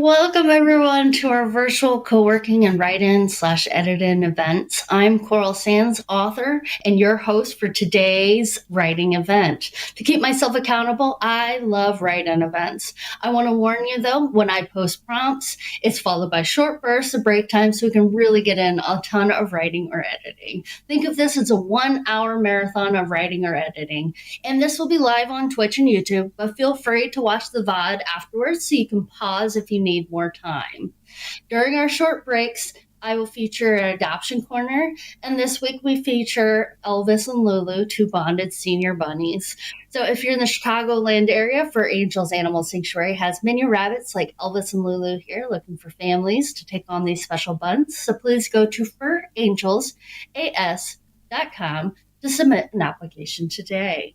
Welcome everyone to our virtual co-working and write-in/edit-in events. I'm Coral Sands, author and your host for today's writing event. To keep myself accountable, I love write-in events. I want to warn you though, when I post prompts, it's followed by short bursts of break time so we can really get in a ton of writing or editing. Think of this as a 1-hour marathon of writing or editing. And this will be live on Twitch and YouTube, but feel free to watch the VOD afterwards so you can pause if you need more time. During our short breaks, I will feature an adoption corner, and this week we feature Elvis and Lulu, two bonded senior bunnies. So if you're in the Chicagoland area, For Angels Animal Sanctuary has many rabbits like Elvis and Lulu here looking for families to take on these special buns. So please go to furangelsas.com to submit an application today.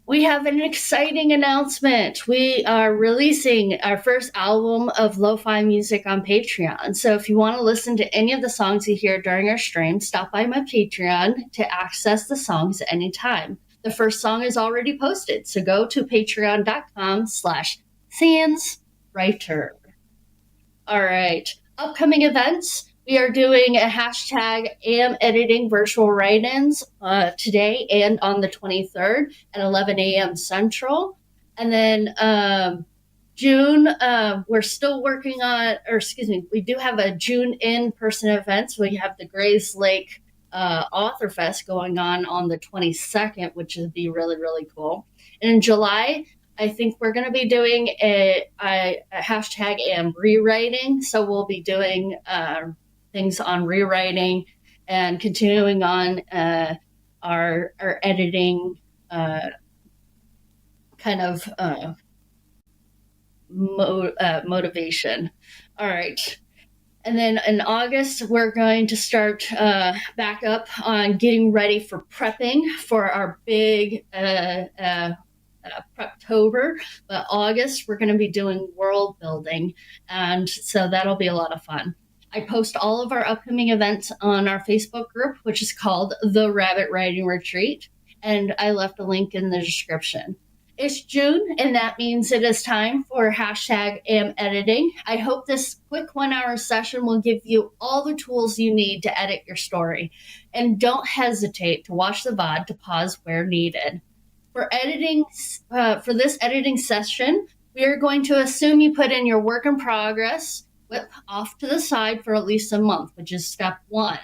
We have an exciting announcement. We are releasing our first album of lo-fi music on Patreon. So if you want to listen to any of the songs you hear during our stream, stop by my Patreon to access the songs at any time. The first song is already posted, so go to patreon.com/sanswriter. All right, upcoming events. We are doing a hashtag AM editing virtual write-ins today and on the 23rd at 11 a.m. Central. And then June, we're still working on, we do have a June in-person event. So we have the Grays Lake Author Fest going on the 22nd, which would be really, really cool. And in July, I think we're going to be doing a hashtag AM rewriting. So we'll be doing things on rewriting and continuing on our editing motivation. All right. And then in August, we're going to start back up on getting ready for prepping for our big Preptober. But August, we're going to be doing world building. And so that'll be a lot of fun. I post all of our upcoming events on our Facebook group, which is called The Rabbit Writing Retreat, and I left a link in the description. It's June, and that means it is time for hashtag AM editing. I hope this quick 1-hour session will give you all the tools you need to edit your story. And don't hesitate to watch the VOD to pause where needed. For this editing session, we are going to assume you put in your work in progress off to the side for at least a month, which is step 1.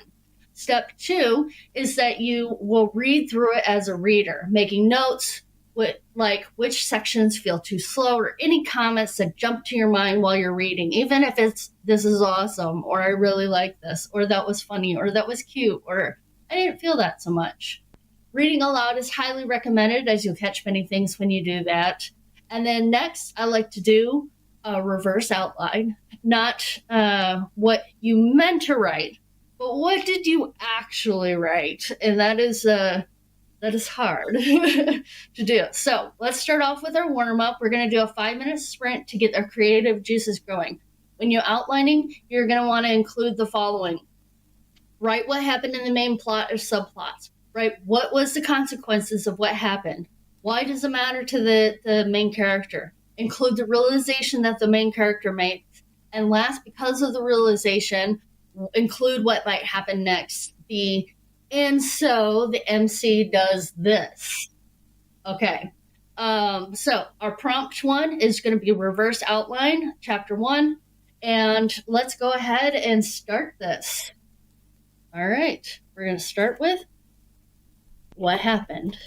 Step 2 is that you will read through it as a reader, making notes like which sections feel too slow or any comments that jump to your mind while you're reading, even if it's this is awesome, or I really like this, or that was funny, or that was cute, or I didn't feel that so much. Reading aloud is highly recommended, as you'll catch many things when you do that. And then next, I like to do a reverse outline, not what you meant to write, but what did you actually write? And that is hard to do. So let's start off with our warm-up. We're going to do a 5-minute sprint to get our creative juices going. When you're outlining, you're going to want to include the following. Write what happened in the main plot or subplots. Write what was the consequences of what happened. Why does it matter to the main character? Include the realization that the main character makes. And last, because of the realization, include what might happen next. And so the MC does this. Okay. So our prompt 1 is going to be reverse outline, chapter 1. And let's go ahead and start this. All right. We're going to start with what happened.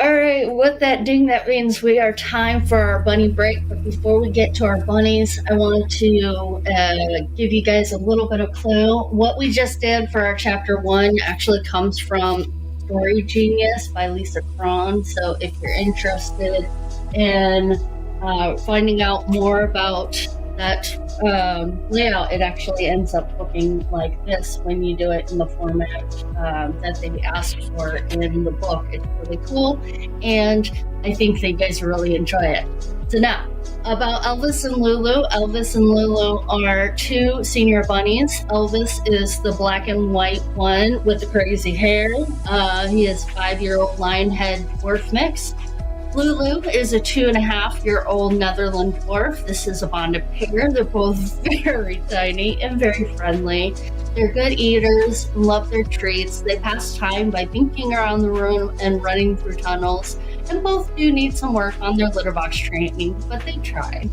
All right, with that ding, that means we are time for our bunny break. But before we get to our bunnies, I want to give you guys a little bit of clue. What we just did for our chapter 1 actually comes from Story Genius by Lisa Cron. So if you're interested in finding out more about that layout, it actually ends up looking like this when you do it in the format that they asked for in the book. It's really cool, and I think that you guys really enjoy it. So now, about Elvis and Lulu. Elvis and Lulu are 2 senior bunnies. Elvis is the black and white one with the crazy hair. He is 5-year-old lion head dwarf mix. Lulu is a 2.5-year-old Netherland dwarf. This is a bonded pair. They're both very tiny and very friendly. They're good eaters and love their treats. They pass time by binking around the room and running through tunnels. And both do need some work on their litter box training, but they try.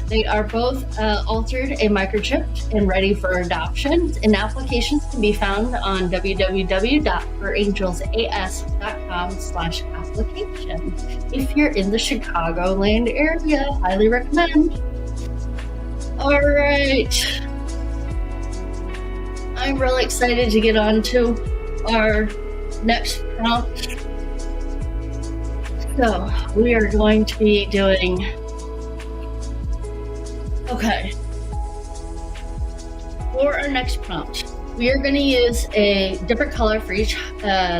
They are both altered and microchipped and ready for adoption. And applications can be found on www.forangelsas.com/application. If you're in the Chicagoland area, highly recommend. All right. I'm really excited to get on to our next prompt. So we are going to be doing, for our next prompt, we are going to use a different color for each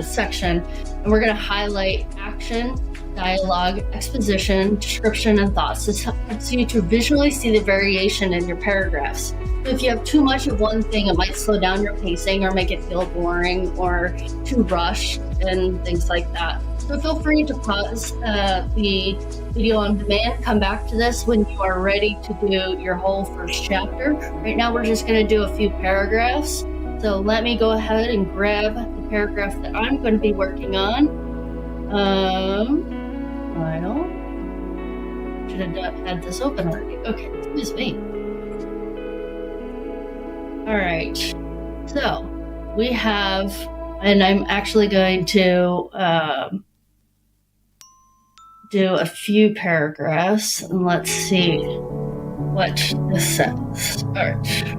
section, and we're going to highlight action, dialogue, exposition, description, and thoughts. This helps you to visually see the variation in your paragraphs. So if you have too much of one thing, it might slow down your pacing or make it feel boring or too rushed and things like that. So feel free to pause the video on demand, come back to this when you are ready to do your whole first chapter. Right now we're just going to do a few paragraphs. So let me go ahead and grab the paragraph that I'm going to be working on. Well, should have had this open already. Okay, excuse me. All right, so we have, and I'm actually going to do a few paragraphs, and let's see what this says. All right.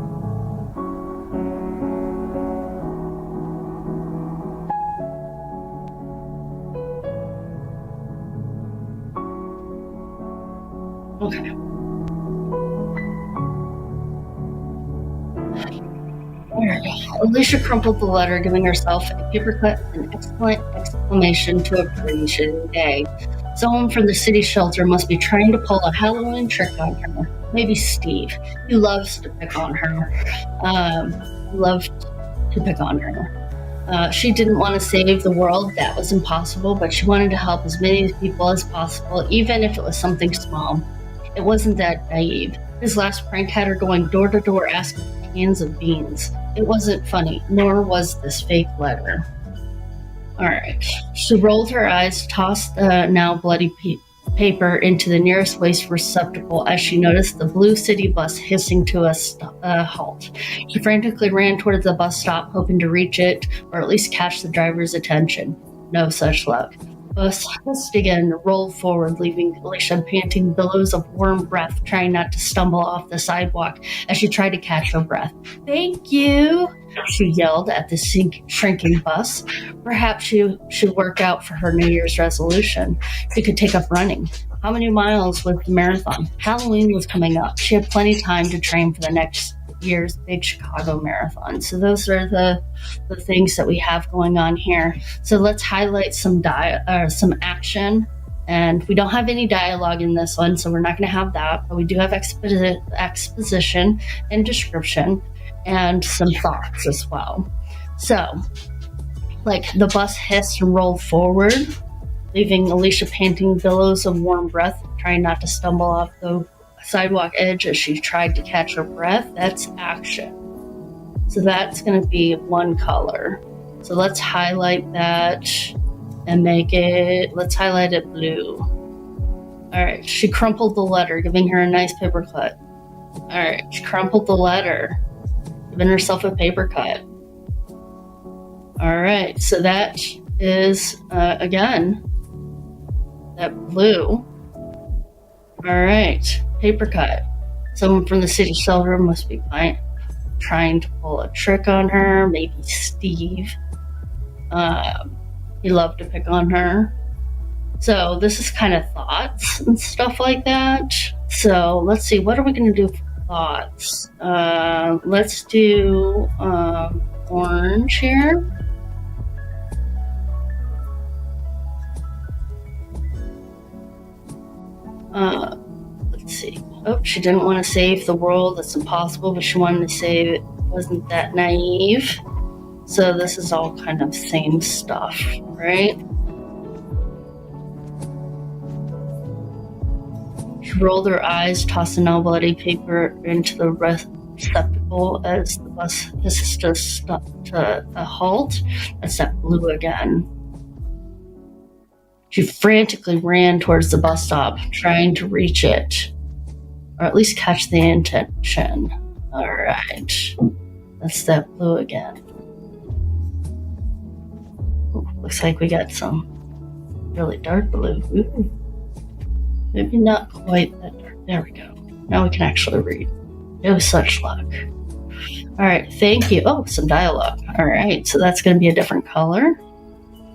Okay. Alicia crumpled the letter, giving herself a paperclip and excellent exclamation to a appreciating day. Someone from the city shelter must be trying to pull a Halloween trick on her. Maybe Steve. He loves to pick on her. She didn't want to save the world. That was impossible, but she wanted to help as many people as possible, even if it was something small. It wasn't that naive. His last prank had her going door to door asking for cans of beans. It wasn't funny, nor was this fake letter. All right. She rolled her eyes, tossed the now bloody paper into the nearest waste receptacle as she noticed the blue city bus hissing to a halt. She frantically ran towards the bus stop, hoping to reach it or at least catch the driver's attention. No such luck. Bus hissed again, rolled forward, leaving Alicia panting billows of warm breath, trying not to stumble off the sidewalk as she tried to catch her breath. "Thank you," she yelled at the shrinking bus. Perhaps she should work out for her New Year's resolution. She could take up running. How many miles was the marathon? Halloween was coming up. She had plenty of time to train for the next year's big Chicago marathon. So those are the things that we have going on here. So let's highlight some action. And we don't have any dialogue in this one, so we're not going to have that. But we do have exposition and description and some thoughts as well. So, like, the bus hissed and rolled forward, leaving Alicia panting billows of warm breath, trying not to stumble off the sidewalk edge as she tried to catch her breath. That's action. So that's going to be one color. So let's highlight that and let's highlight it blue. All right. She crumpled the letter, giving her a nice paper cut. All right. She crumpled the letter, giving herself a paper cut. All right. So that is, again, that blue. All right. Paper cut. Someone from the city shelter must be trying to pull a trick on her. Maybe Steve. He loved to pick on her. So this is kind of thoughts and stuff like that. So let's see. What are we going to do for thoughts? Let's do orange here. Let's see. Oh, she didn't want to save the world. That's impossible, but she wanted to save it. Wasn't that naive? So this is all kind of same stuff, right? She rolled her eyes, tossed the now bloody paper into the receptacle as the bus hissed to a halt. That's that blue again. She frantically ran towards the bus stop, trying to reach it, or at least catch the intention. All right. That's that blue again. Ooh, looks like we got some really dark blue. Ooh. Maybe not quite that dark. There we go. Now we can actually read. No such luck. All right. Thank you. Oh, some dialogue. All right. So that's going to be a different color.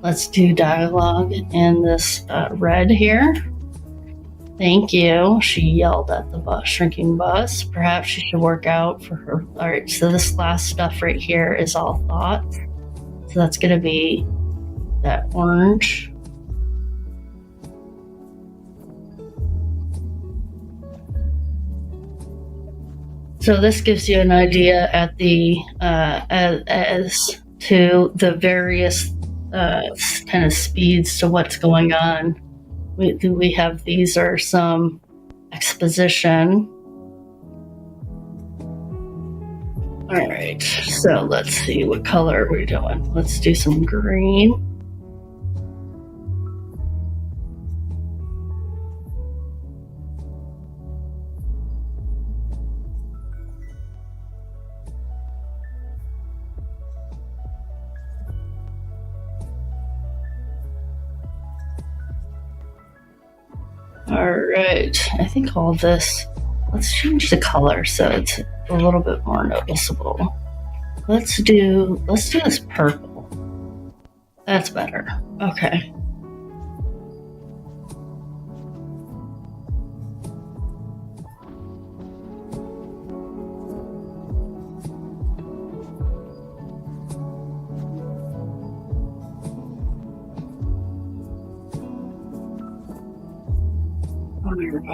Let's do dialogue in this red here. Thank you. She yelled at the shrinking bus. Perhaps she should work out for her. All right. So this last stuff right here is all thoughts. So that's going to be that orange. So this gives you an idea at the as to the various kind of speeds to what's going on. We have these are some exposition. All right, so let's see what color are we doing. Let's do some green. All right, I think all this, let's change the color so it's a little bit more noticeable. Let's do this purple. That's better. Okay.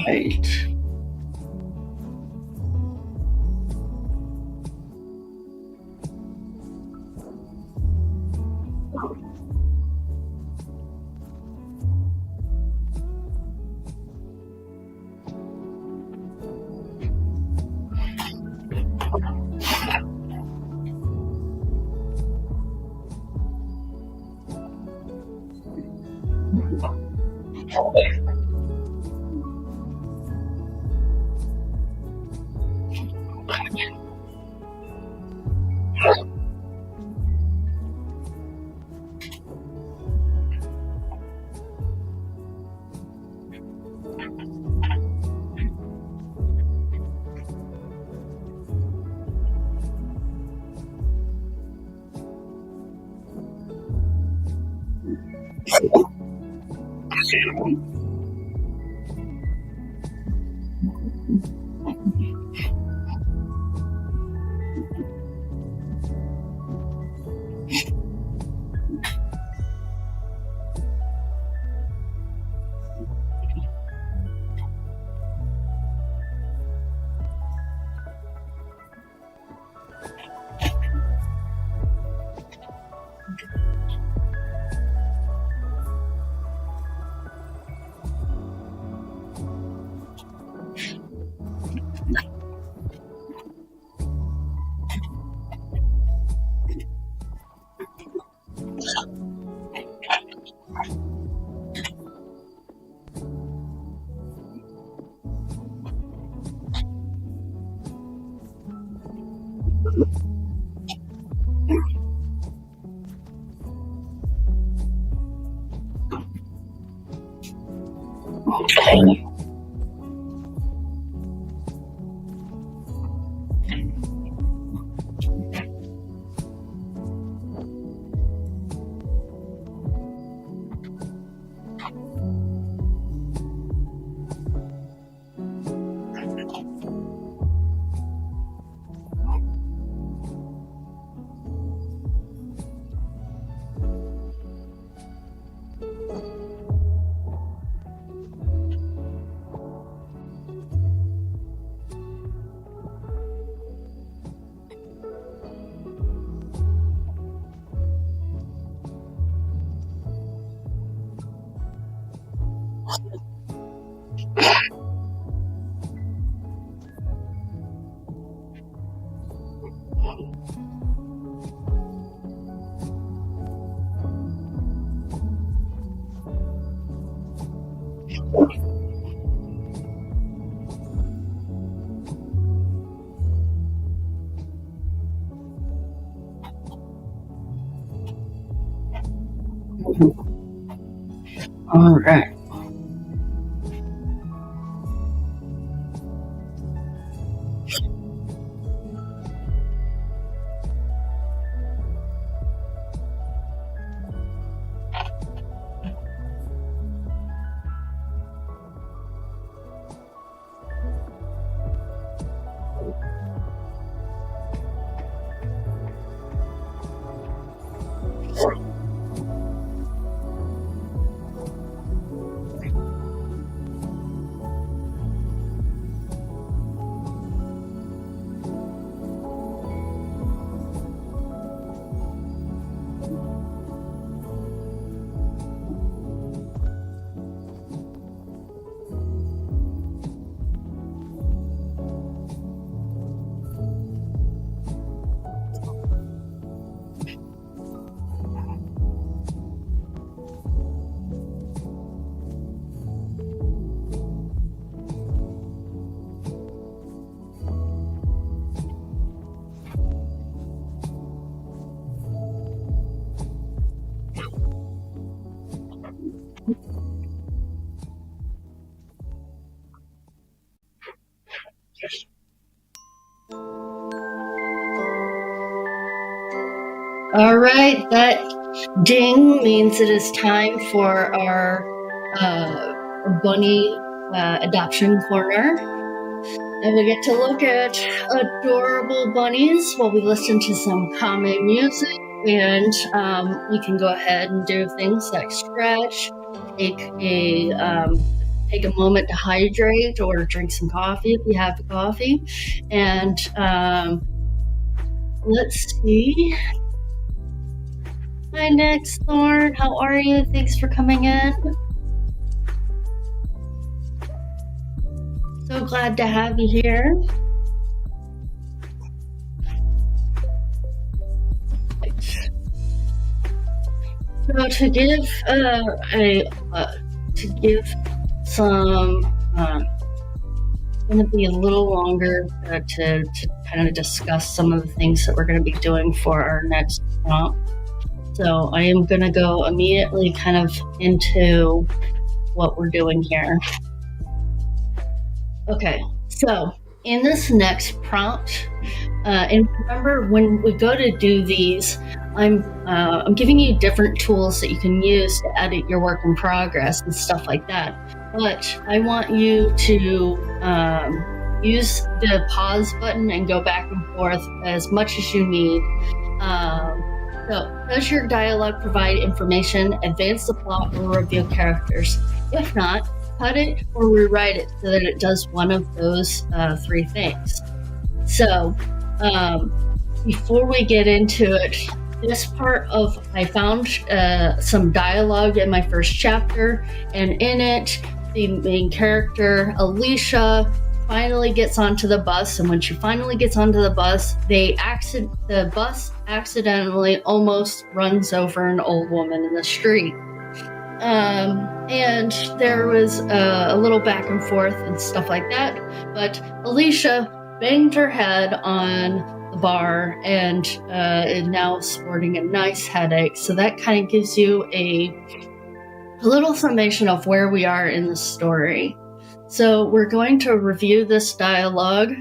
Right. All right. All right, that ding means it is time for our bunny adoption corner. And we get to look at adorable bunnies while we listen to some calming music. And we can go ahead and do things like stretch, take a moment to hydrate, or drink some coffee if you have coffee. And let's see. Hi, Nick, Thorn. How are you? Thanks for coming in. So glad to have you here. So to give to give some, going to be a little longer to kind of discuss some of the things that we're going to be doing for our next prompt. So I am going to go immediately kind of into what we're doing here. Okay, so in this next prompt, and remember when we go to do these, I'm giving you different tools that you can use to edit your work in progress and stuff like that. But I want you to use the pause button and go back and forth as much as you need. So, does your dialogue provide information, advance the plot, or reveal characters? If not, cut it or rewrite it so that it does one of those 3 things. So, before we get into it, this part of, I found some dialogue in my first chapter, and in it, the main character, Alicia, finally gets onto the bus, and when she finally gets onto the bus, the bus accidentally almost runs over an old woman in the street. And there was a little back and forth and stuff like that, but Alicia banged her head on the bar and is now sporting a nice headache, so that kind of gives you a little summation of where we are in the story. So we're going to review this dialogue,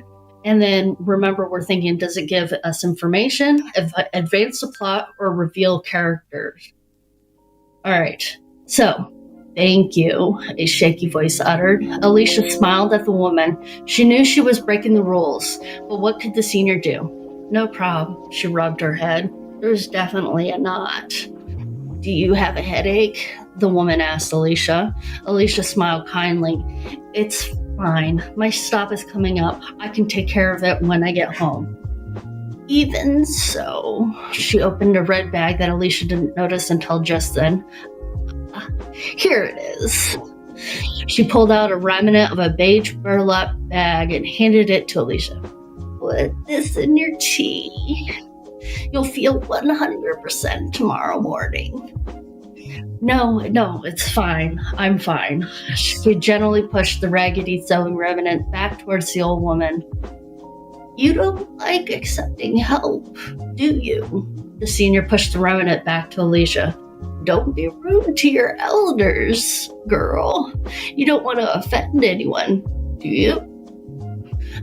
and then remember, we're thinking, does it give us information, advance the plot, or reveal characters? All right, so, thank you, a shaky voice uttered. Alicia smiled at the woman. She knew she was breaking the rules, but what could the senior do? No problem, she rubbed her head. There's definitely a knot. Do you have a headache? The woman asked Alicia. Alicia smiled kindly. It's fine. My stop is coming up. I can take care of it when I get home. Even so, she opened a red bag that Alicia didn't notice until just then. Here it is. She pulled out a remnant of a beige burlap bag and handed it to Alicia. Put this in your tea. You'll feel 100% tomorrow morning. No, it's fine. I'm fine. She gently pushed the raggedy sewing remnant back towards the old woman. You don't like accepting help, do you? The senior pushed the remnant back to Alicia. Don't be rude to your elders, girl. You don't want to offend anyone, do you?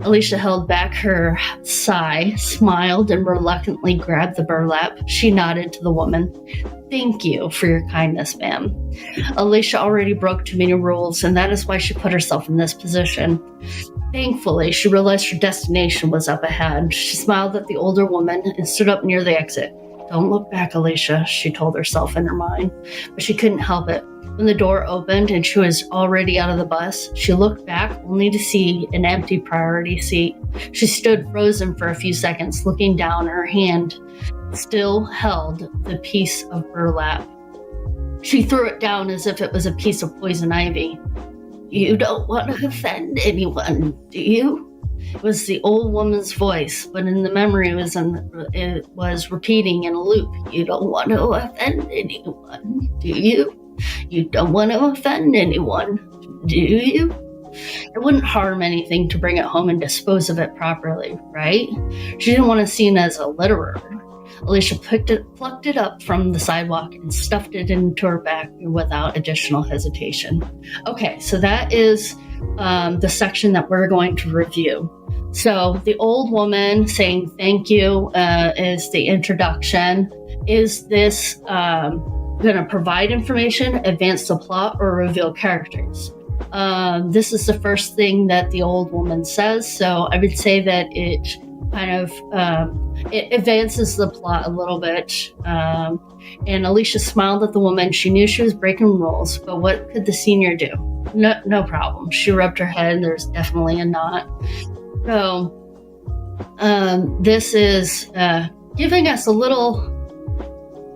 Alicia held back her sigh, smiled, and reluctantly grabbed the burlap. She nodded to the woman. Thank you for your kindness, ma'am. Alicia already broke too many rules, and that is why she put herself in this position. Thankfully, she realized her destination was up ahead. She smiled at the older woman and stood up near the exit. Don't look back, Alicia, she told herself in her mind, but she couldn't help it. When the door opened and she was already out of the bus, she looked back only to see an empty priority seat. She stood frozen for a few seconds, looking down. Her hand still held the piece of burlap. She threw it down as if it was a piece of poison ivy. You don't want to offend anyone, do you? It was the old woman's voice, but in the memory it was repeating in a loop. You don't want to offend anyone, do you? You don't want to offend anyone, do you? It wouldn't harm anything to bring it home and dispose of it properly, right? She didn't want to be seen as a litterer. Alicia plucked it up from the sidewalk and stuffed it into her bag without additional hesitation. Okay, so that is the section that we're going to review. So the old woman saying thank you is the introduction. Is this going to provide information, advance the plot, or reveal characters? This is the first thing that the old woman says, so I would say that it kind of it advances the plot a little bit. And Alicia smiled at the woman. She knew she was breaking rules, but what could the senior do? No problem. She rubbed her head. There's definitely a knot. So this is giving us a little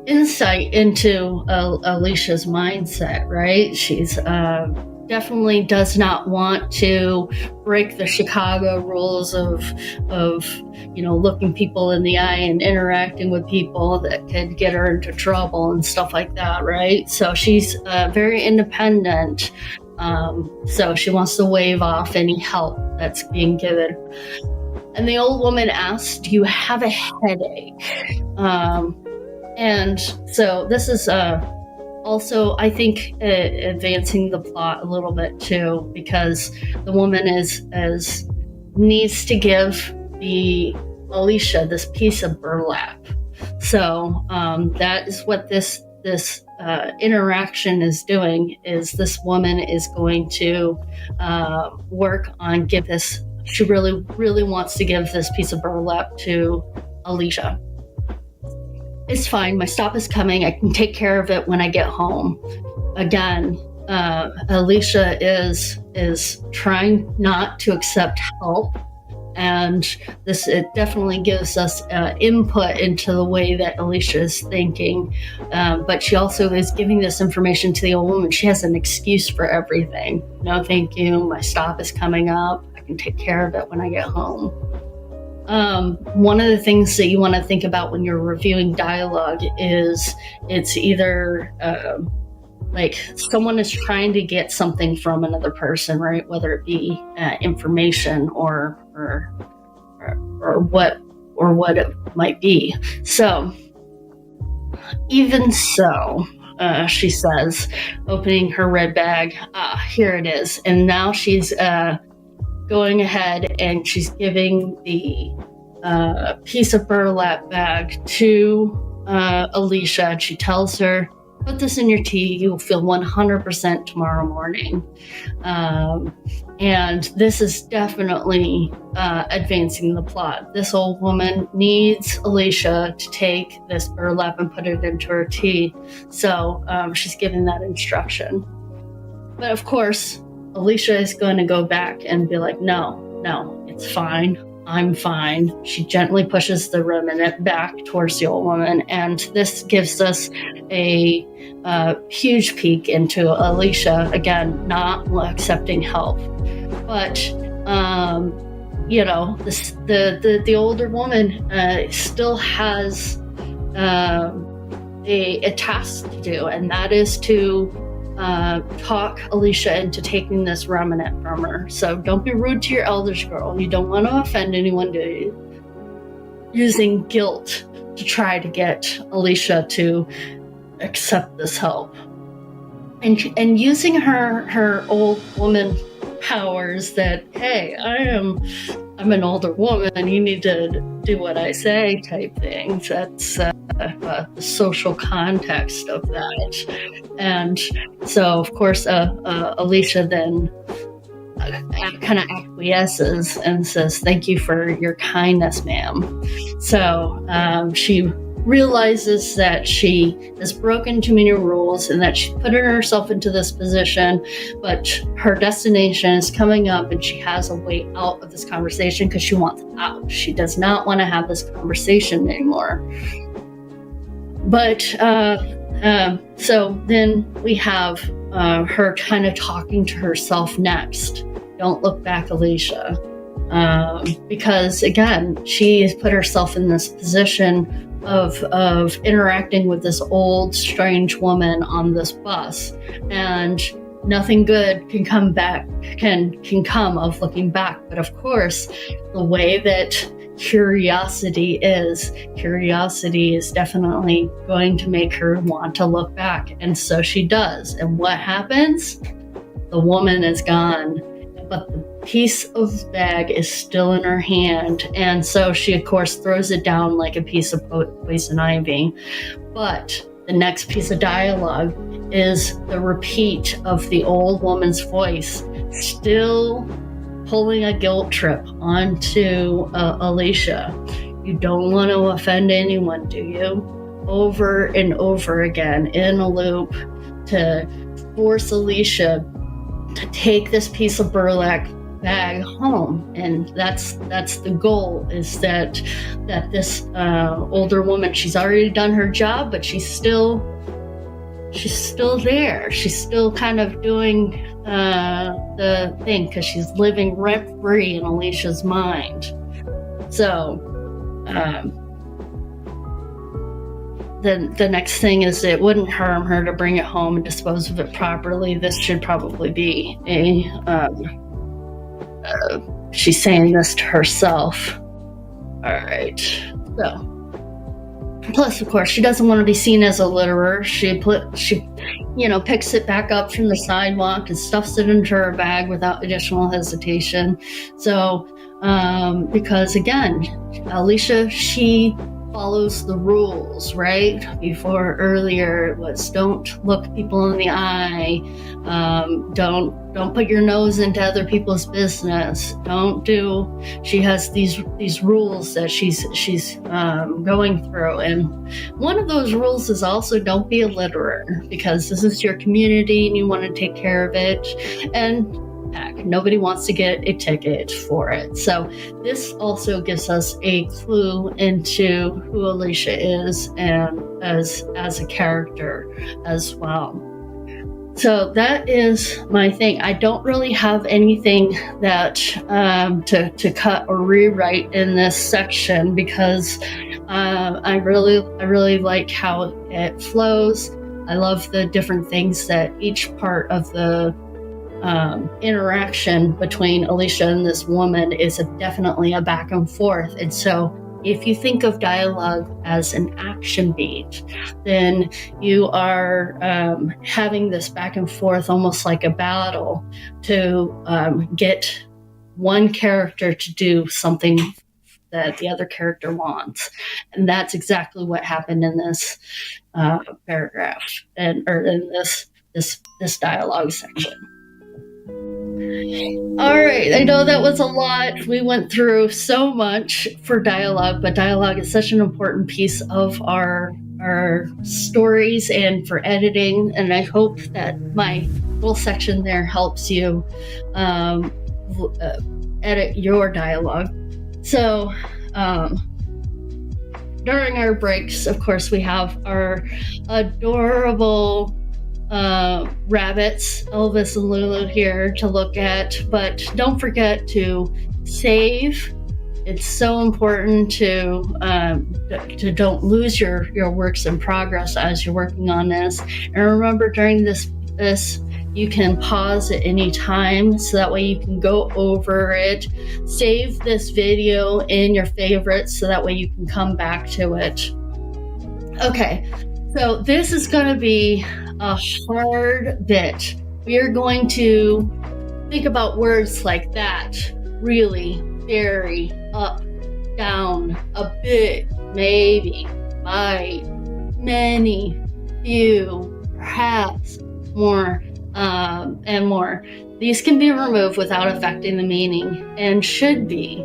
insight into Alicia's mindset, right? She's definitely does not want to break the Chicago rules of looking people in the eye and interacting with people that could get her into trouble and stuff like that, right? So she's very independent. So she wants to waive off any help that's being given. And the old woman asks, "Do you have a headache?" And so this is also, I think, advancing the plot a little bit too, because the woman needs to give Alicia this piece of burlap. So that is what this interaction is doing. Is this woman is going to work on give this? She really, really wants to give this piece of burlap to Alicia. It's fine. My stop is coming. I can take care of it when I get home. Again, Alicia is trying not to accept help, and it definitely gives us input into the way that Alicia is thinking. But she also is giving this information to the old woman. She has an excuse for everything. No, thank you. My stop is coming up. I can take care of it when I get home. One of the things that you want to think about when you're reviewing dialogue is it's either like someone is trying to get something from another person, right? Whether it be information or what it might be. So even so, she says, opening her red bag, here it is. And now she's going ahead and she's giving the piece of burlap bag to Alicia, and she tells her, "Put this in your tea. You'll feel 100% tomorrow morning." And this is definitely advancing the plot. This old woman needs Alicia to take this burlap and put it into her tea. So she's giving that instruction. But of course, Alicia is going to go back and be like, no, it's fine. I'm fine. She gently pushes the remnant back towards the old woman. And this gives us a huge peek into Alicia, again, not accepting help. But, the older woman still has a task to do, and that is to talk Alicia into taking this remnant from her. So don't be rude to your elders, girl. You don't want to offend anyone, do you? Using guilt to try to get Alicia to accept this help. And using her old woman powers that, hey, I'm an older woman, you need to do what I say type things. That's the social context of that. And so, of course, Alicia then kind of acquiesces and says, "Thank you for your kindness, ma'am." So she realizes that she has broken too many rules and that she put herself into this position, but her destination is coming up and she has a way out of this conversation because she wants out. She does not want to have this conversation anymore. But so then we have her kind of talking to herself next. Don't look back, Alicia. Because again, she has put herself in this position of interacting with this old, strange woman on this bus, and nothing good can come come of looking back. But of course, the way that curiosity is definitely going to make her want to look back, and so she does. And what happens? The woman is gone, but the piece of bag is still in her hand, and so she of course throws it down like a piece of poison ivy. But the next piece of dialogue is the repeat of the old woman's voice, still pulling a guilt trip onto Alicia. "You don't want to offend anyone, do you?" Over and over again in a loop to force Alicia to take this piece of burlap bag home. And that's the goal, is that this older woman, she's already done her job, but she's still she's still there. She's still kind of doing the thing because she's living rent-free in Alicia's mind. So the next thing is it wouldn't harm her to bring it home and dispose of it properly. This should probably be she's saying this to herself. All right. So, plus, of course, she doesn't want to be seen as a litterer. She picks it back up from the sidewalk and stuffs it into her bag without additional hesitation. So, because again, Alicia, she follows the rules, right? Before earlier it was don't look people in the eye, don't put your nose into other people's business, she has these rules that she's going through, and one of those rules is also don't be a litterer, because this is your community and you want to take care of it, and heck, nobody wants to get a ticket for it. So this also gives us a clue into who Alicia is and as a character as well. So that is my thing. I don't really have anything that to cut or rewrite in this section, because I really like how it flows. I love the different things that each part of the interaction between Alicia and this woman is definitely a back and forth. And so if you think of dialogue as an action beat, then you are having this back and forth almost like a battle to get one character to do something that the other character wants. And that's exactly what happened in this paragraph or in this dialogue section. All right, I know that was a lot. We went through so much for dialogue, but dialogue is such an important piece of our stories and for editing, and I hope that my little section there helps you edit your dialogue. So during our breaks, of course, we have our adorable rabbits, Elvis and Lulu, here to look at, but don't forget to save. It's so important to don't lose your works in progress as you're working on this. And remember, during this you can pause at any time, so that way you can go over it. Save this video in your favorites, so that way you can come back to it. Okay, so this is going to be a hard bit. We are going to think about words like that, really, very, up, down, a bit, maybe, might, many, few, perhaps, more, and more. These can be removed without affecting the meaning and should be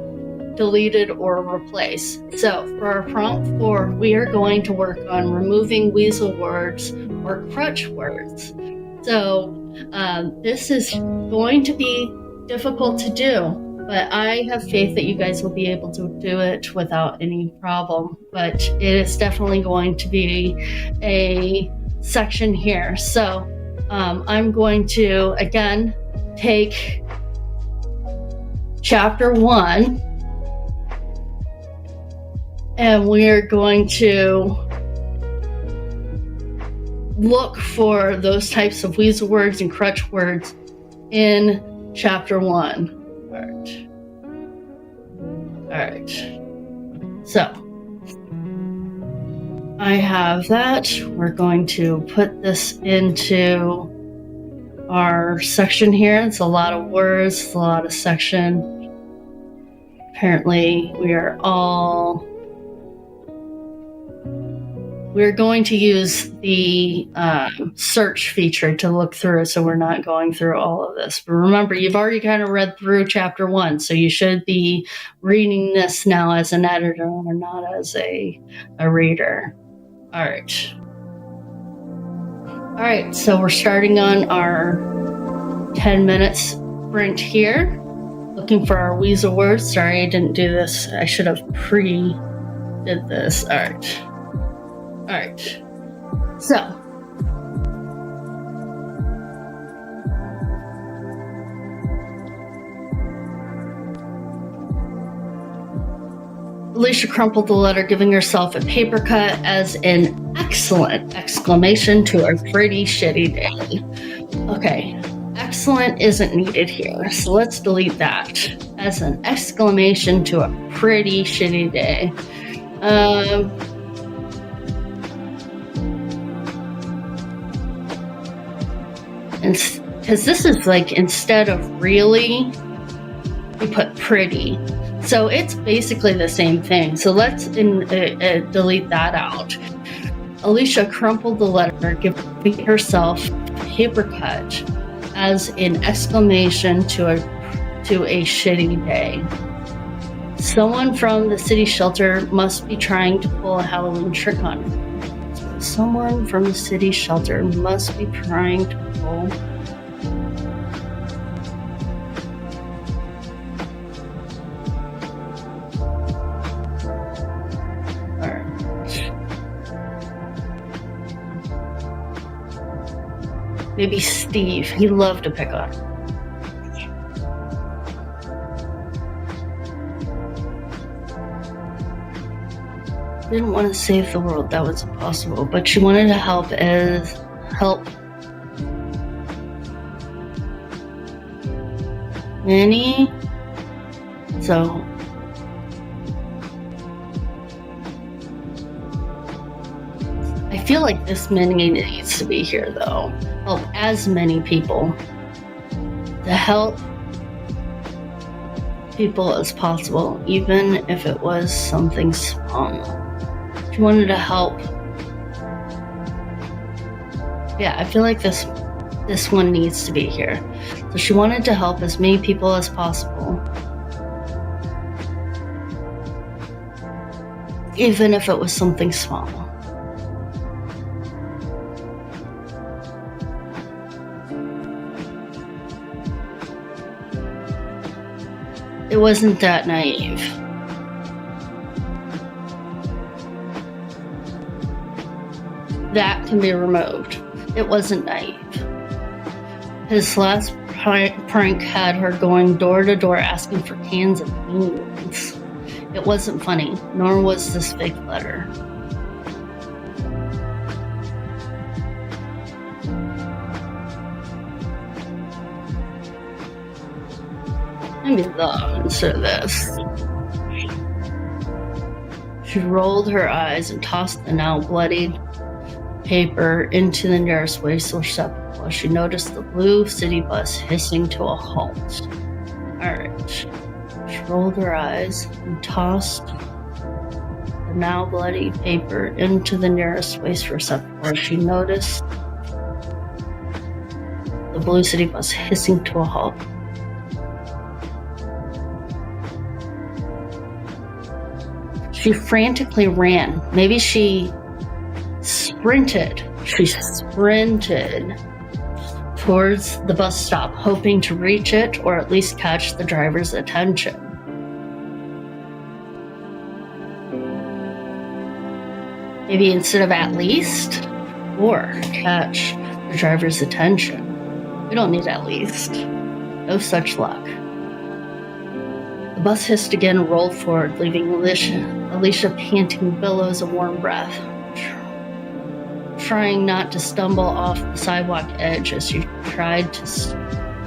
deleted or replaced. So for our prompt 4, we are going to work on removing weasel words or crutch words. So this is going to be difficult to do, but I have faith that you guys will be able to do it without any problem. But it is definitely going to be a section here. So I'm going to, again, take chapter 1, and we're going to look for those types of weasel words and crutch words in chapter 1. All right. So I have that. We're going to put this into our section here. It's a lot of words, it's a lot of section. Apparently, we're going to use the search feature to look through it, so we're not going through all of this. But remember, you've already kind of read through chapter 1, so you should be reading this now as an editor or not as a reader. All right. All right, so we're starting on our 10 minutes sprint here, looking for our weasel words. Sorry, I didn't do this. I should have did this. All right. So Alicia crumpled the letter, giving herself a paper cut as an excellent exclamation to a pretty shitty day. Okay, excellent isn't needed here, so let's delete that as an exclamation to a pretty shitty day. Because this is like, instead of really, we put pretty. So it's basically the same thing. So let's delete that out. Alicia crumpled the letter, giving herself a paper cut as an exclamation to a shitty day. Someone from the city shelter must be trying to pull a Halloween trick on her. Someone from the city shelter must be trying to pull. Maybe Steve. He loved to pick on her. Didn't want to save the world. That was impossible. But she wanted to help many. So I feel like this many needs to be here, though. Help as many people, to help people as possible, even if it was something small. She wanted to help. Yeah, I feel like this one needs to be here. So she wanted to help as many people as possible, even if it was something small. It wasn't that naive. That can be removed. It wasn't naive. His last prank had her going door to door asking for cans of beans. It wasn't funny, nor was this fake letter. Maybe the instead of this. She rolled her eyes and tossed the now bloodied paper into the nearest waste receptacle. She noticed the blue city bus hissing to a halt. Alright. She rolled her eyes and tossed the now bloody paper into the nearest waste receptacle. She noticed the blue city bus hissing to a halt. She frantically ran. Maybe she sprinted. She sprinted towards the bus stop, hoping to reach it or at least catch the driver's attention. Maybe instead of at least, or catch the driver's attention. We don't need at least. No such luck. The bus hissed again and rolled forward, leaving Alicia panting billows of warm breath, trying not to stumble off the sidewalk edge as she tried to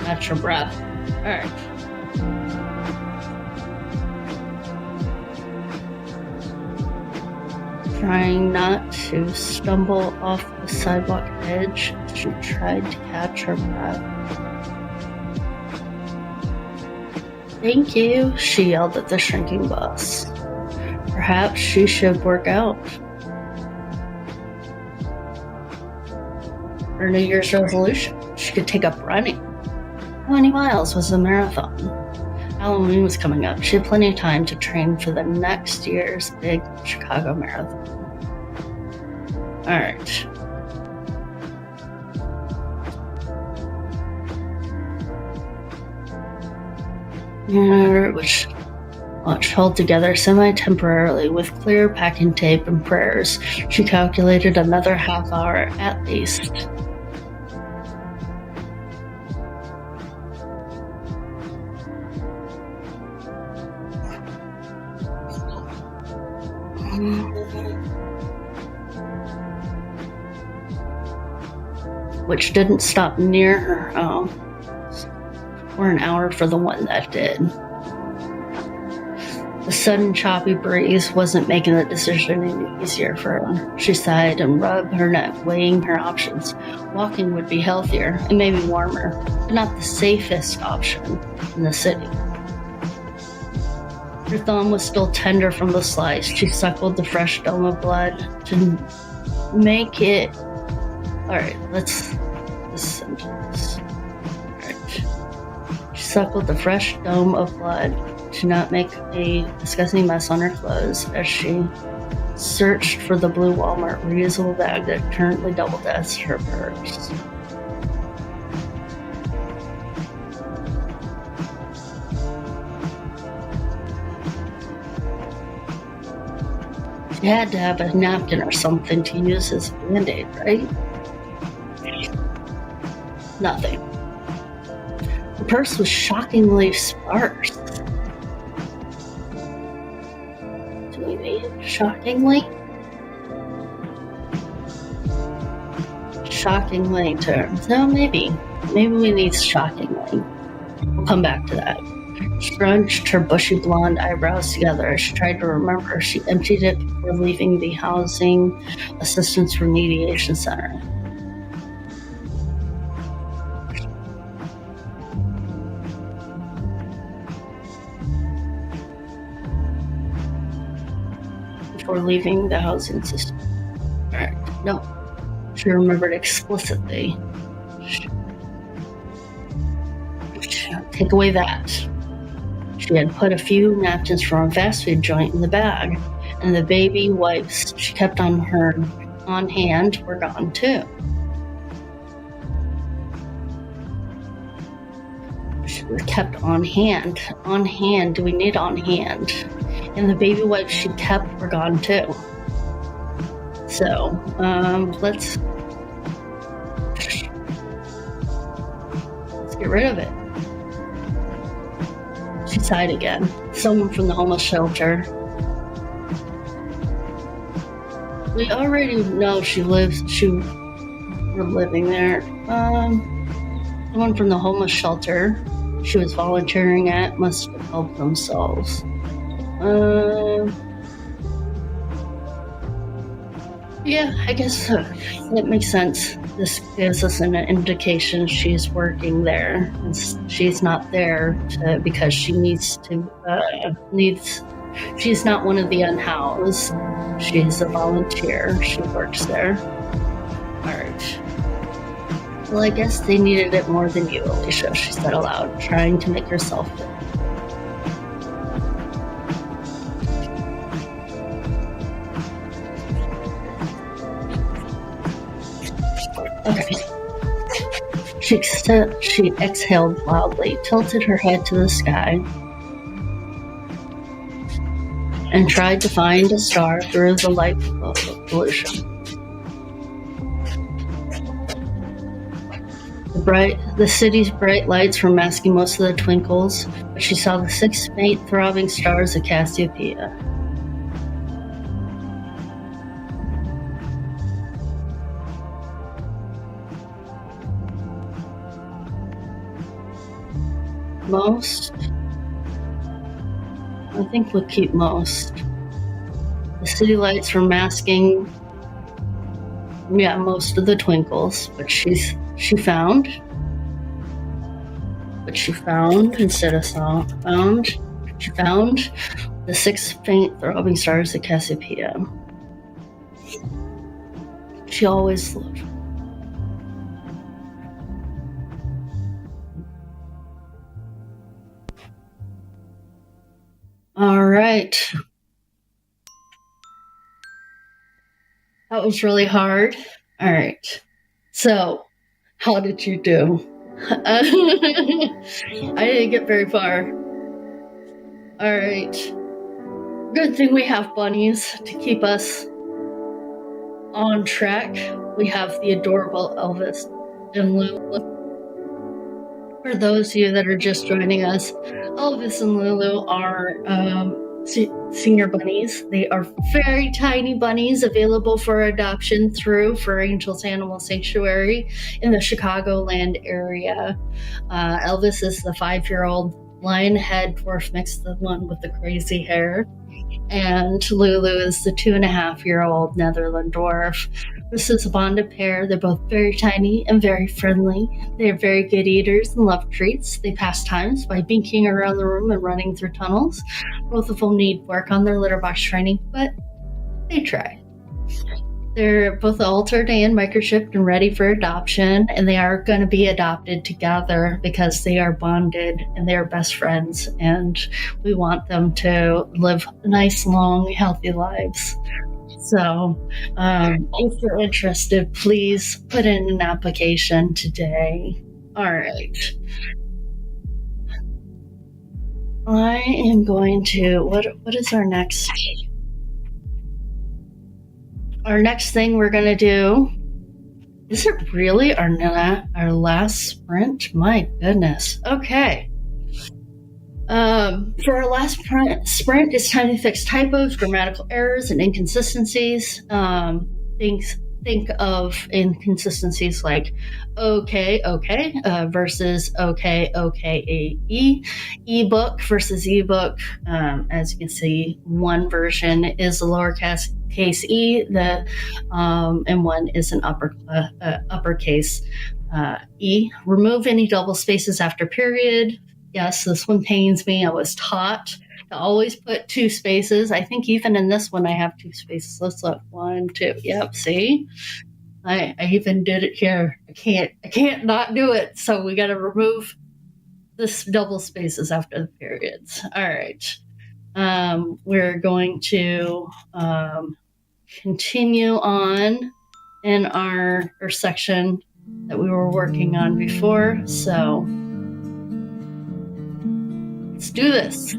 catch her breath. Alright. Trying not to stumble off the sidewalk edge as she tried to catch her breath. Thank you, she yelled at the shrinking bus. Perhaps she should work out. Her New Year's resolution. She could take up running. How many miles was the marathon? Halloween was coming up. She had plenty of time to train for the next year's big Chicago marathon. Alright. Which held together semi-temporarily with clear packing tape and prayers. She calculated another half hour at least. which didn't stop near her home, or an hour for the one that did. The sudden choppy breeze wasn't making the decision any easier for her. She sighed and rubbed her neck, weighing her options. Walking would be healthier and maybe warmer, but not the safest option in the city. Her thumb was still tender from the slice. She suckled the fresh dome of blood to make it... Alright, let's listen to this. Alright. She suckled the fresh dome of blood to not make a disgusting mess on her clothes as she searched for the blue Walmart reusable bag that currently doubled as her purse. She had to have a napkin or something to use as a Band-Aid, right? Nothing. The purse was shockingly sparse. Do we need shockingly? Shockingly terms. No, maybe. Maybe we need shockingly. We'll come back to that. She scrunched her bushy blonde eyebrows together as she tried to remember. She emptied it before leaving the Housing Assistance Remediation Center. Before leaving the housing system. Alright, no. She remembered explicitly. Take away that. She had put a few napkins from a fast food joint in the bag, and the baby wipes she kept on hand were gone too. She was kept on hand. On hand. Do we need on hand? And the baby wipes she kept were gone too. So, let's get rid of it. She sighed again. Someone from the homeless shelter. We already know we're living there. Someone from the homeless shelter she was volunteering at must have helped themselves. Yeah, I guess that makes sense. This gives us an indication she's working there. And she's not there because she needs to, she's not one of the unhoused. She's a volunteer. She works there. Alright. Well, I guess they needed it more than you, Alicia, she said aloud, trying to make herself feel. Okay. She exhaled loudly, tilted her head to the sky, and tried to find a star through the light pollution. The city's bright lights were masking most of the twinkles, but she saw the 6 faint throbbing stars of Cassiopeia. Most? I think we'll keep most. The city lights were masking, most of the twinkles, but she found instead of found. She found the 6 faint throbbing stars of Cassiopeia. She always loved. All right. That was really hard. All right. So, how did you do? I didn't get very far. All right. Good thing we have bunnies to keep us on track. We have the adorable Elvis and Lulu. For those of you that are just joining us, Elvis and Lulu are senior bunnies. They are very tiny bunnies available for adoption through For Angels Animal Sanctuary in the Chicagoland area. Elvis is the 5-year-old lion-head dwarf mix, the one with the crazy hair. And Lulu is the 2.5-year-old Netherland dwarf. This is a bonded pair. They're both very tiny and very friendly. They're very good eaters and love treats. They pass times by binking around the room and running through tunnels. Both of them need work on their litter box training, but they try. They're both altered and microchipped and ready for adoption, and they are going to be adopted together because they are bonded and they are best friends, and we want them to live nice, long, healthy lives. So if you're interested, please put in an application today. All right. I am going to, what is our next? Our next thing we're going to do, is it really our last sprint? My goodness. Okay. For our last sprint, it's time to fix typos, grammatical errors, and inconsistencies. Think of inconsistencies like okay versus okay ebook versus ebook. As you can see, one version is a lowercase e, and one is an uppercase e. Remove any double spaces after period. Yes, this one pains me. I was taught to always put 2 spaces. I think even in this one I have 2 spaces. Let's look. 1, 2. Yep, see? I even did it here. I can't not do it. So we got to remove this double spaces after the periods. All right. We're going to continue on in our section that we were working on before. So let's do this.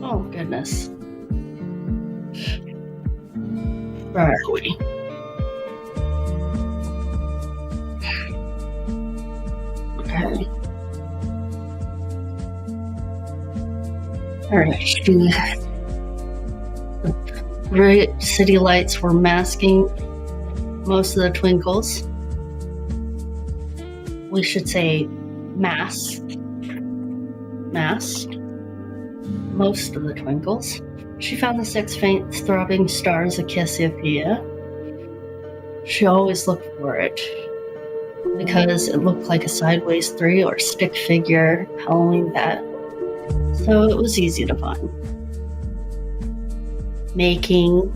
Oh, goodness. Where are we? Okay. All right. The bright city lights were masking most of the twinkles. We should say masked most of the twinkles. She found the 6 faint throbbing stars of Cassiopeia. She always looked for it because it looked like a sideways 3 or stick figure Halloween bat. So it was easy to find. Making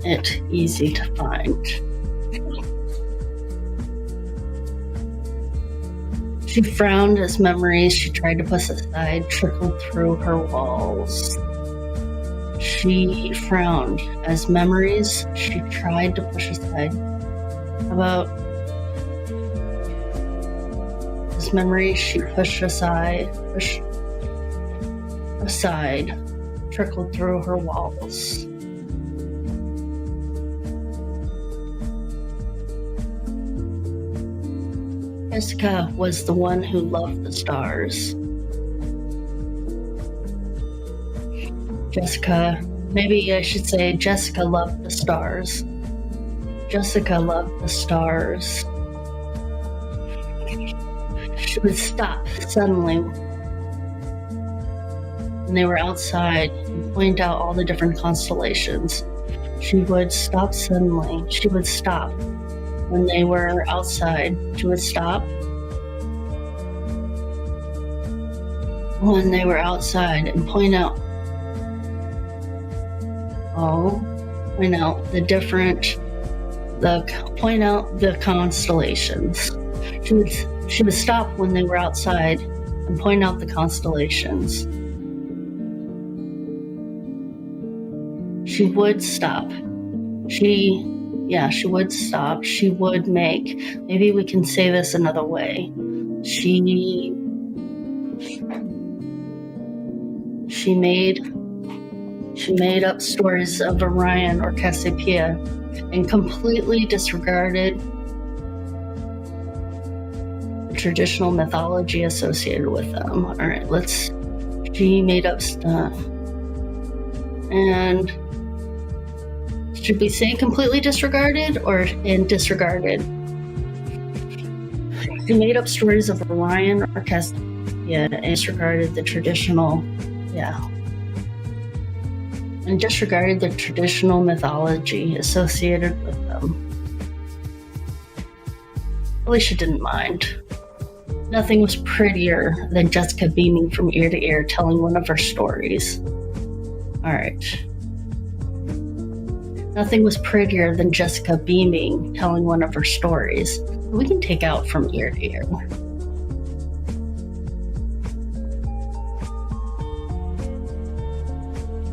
it easy to find. She frowned as memories she tried to push aside trickled through her walls. She frowned as memories she tried to push aside. As memories she pushed aside trickled through her walls. Jessica was the one who loved the stars. Maybe I should say Jessica loved the stars. Jessica loved the stars. She would stop suddenly when they were outside and point out all the different constellations. She would stop suddenly. She would stop when they were outside. She would stop when they were outside and point out the constellations. She would stop when they were outside and point out the constellations. She would stop She would stop. She would make. Maybe we can say this another way. She made up stories of Orion or Cassiopeia and completely disregarded the traditional mythology associated with them. All right, she made up stuff. And should we say completely disregarded or disregarded? She made up stories of Orion or Cassiopeia and disregarded the traditional, and disregarded the traditional mythology associated with them. Alicia didn't mind. Nothing was prettier than Jessica beaming from ear to ear telling one of her stories. All right. Nothing was prettier than Jessica beaming telling one of her stories. We can take out from ear to ear.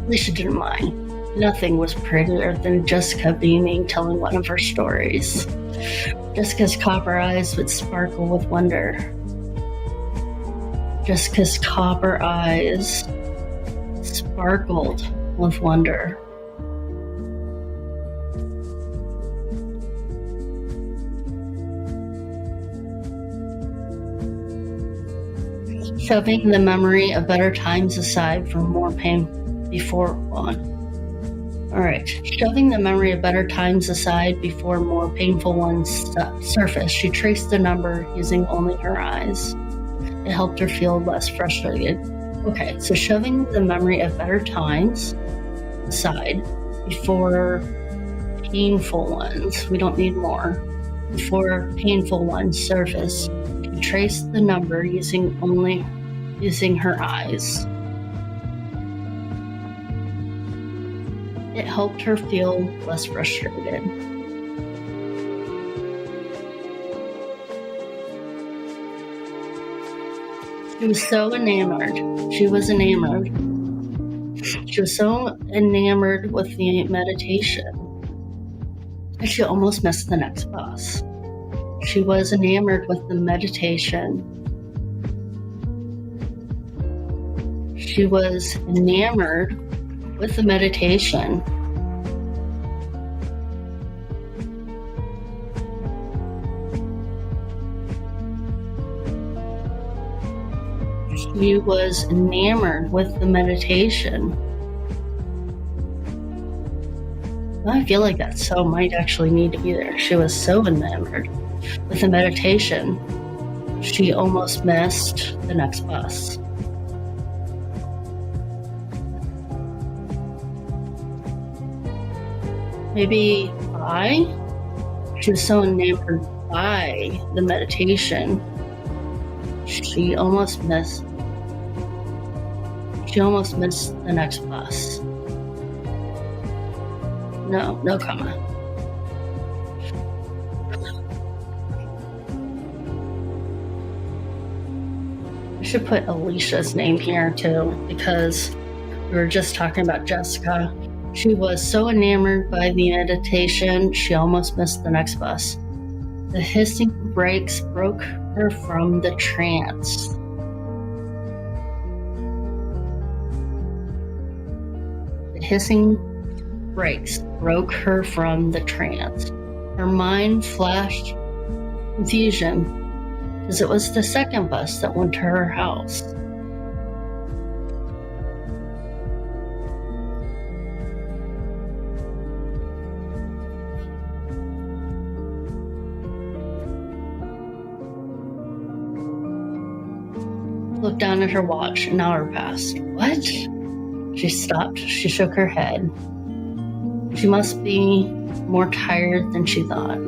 Alicia didn't mind. Nothing was prettier than Jessica beaming telling one of her stories. Jessica's copper eyes would sparkle with wonder. Jessica's copper eyes sparkled with wonder. Shoving the memory of better times aside for more pain before one. All right. Shoving the memory of better times aside before more painful ones surfaced, she traced the number using only her eyes. It helped her feel less frustrated. Okay, so shoving the memory of better times aside before painful ones, we don't need more, before painful ones surface, she traced the number using her eyes. It helped her feel less frustrated. She was so enamored. She was so enamored with the meditation that she almost missed the next bus. She was enamored with the meditation. She was enamored with the meditation. She was enamored with the meditation. I feel like that so might actually need to be there. She was so enamored with the meditation, she almost missed the next bus. Maybe she was so enamored by the meditation, she almost missed the next bus. No comment. I should put Alicia's name here too, because we were just talking about Jessica. She was so enamored by the meditation, she almost missed the next bus. The hissing brakes broke her from the trance. The hissing brakes broke her from the trance. Her mind flashed confusion, because it was the second bus that went to her house. Looked down at her watch. An hour passed. What? She stopped. She shook her head. She must be more tired than she thought.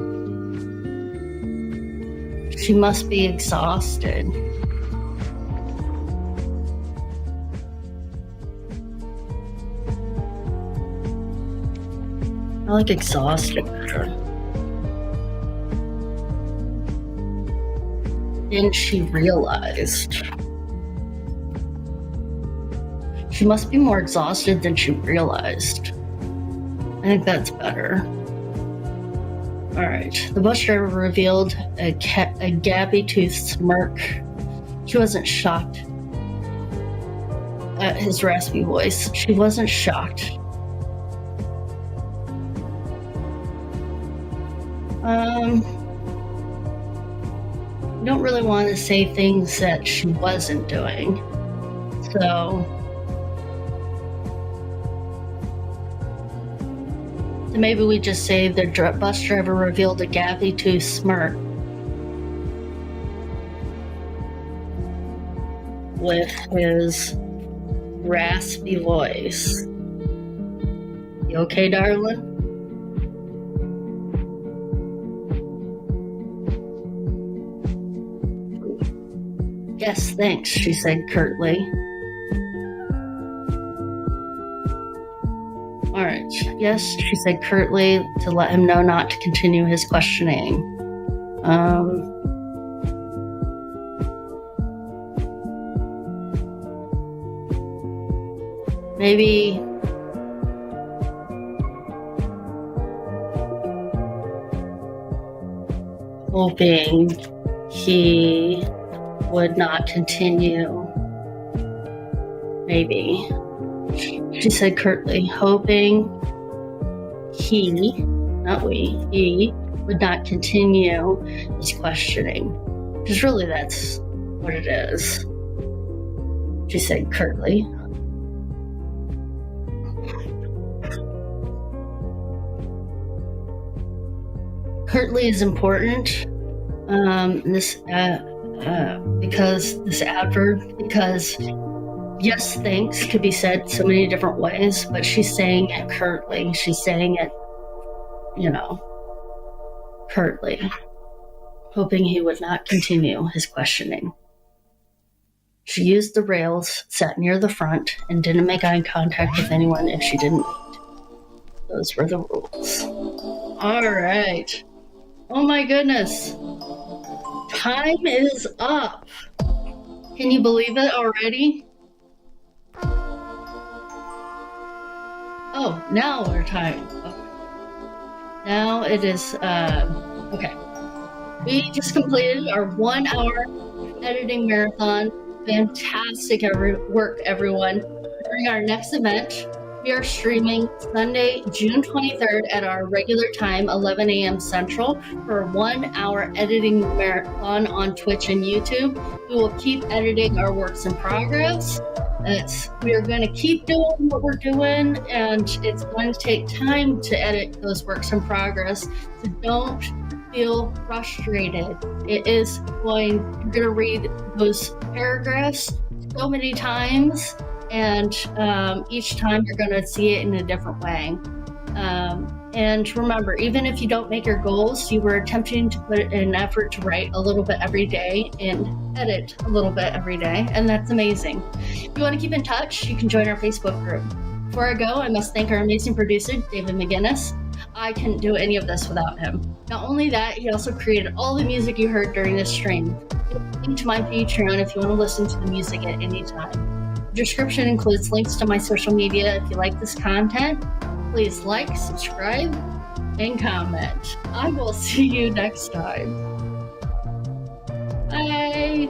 She must be exhausted. I like exhausted better. Then she realized she must be more exhausted than she realized. I think that's better. All right. The bus driver revealed a gabby-toothed smirk. She wasn't shocked at his raspy voice. She wasn't shocked. I don't really want to say things that she wasn't doing. So maybe we just say the bus driver revealed a gabby-toothed smirk with his raspy voice. You okay, darling? Yes, thanks, she said curtly. All right. Yes, she said curtly to let him know not to continue his questioning. Maybe hoping he would not continue. Maybe. She said curtly, hoping he, not we, he would not continue his questioning. Because really that's what it is. She said curtly. Curtly is important. Because this adverb, because yes, thanks could be said so many different ways, but she's saying it curtly. She's saying it, curtly, hoping he would not continue his questioning. She used the rails, sat near the front, and didn't make eye contact with anyone if she didn't need. Those were the rules. All right. Oh my goodness. Time is up. Can you believe it already? Oh, now our time. Okay. Now it is, okay. We just completed our 1 hour editing marathon. Fantastic work, everyone. During our next event, we are streaming Sunday, June 23rd at our regular time, 11 a.m. Central, for a 1 hour editing marathon on Twitch and YouTube. We will keep editing our works in progress. We are going to keep doing what we're doing, and it's going to take time to edit those works in progress. So don't feel frustrated. You're going to read those paragraphs so many times, and each time you're going to see it in a different way. And remember, even if you don't make your goals, you were attempting to put in an effort to write a little bit every day and edit a little bit every day, and that's amazing. If you want to keep in touch, you can join our Facebook group. Before I go, I must thank our amazing producer, David McGinnis. I couldn't do any of this without him. Not only that, he also created all the music you heard during this stream. Link to my Patreon if you want to listen to the music at any time. The description includes links to my social media. If you like this content, please like, subscribe, and comment. I will see you next time. Bye.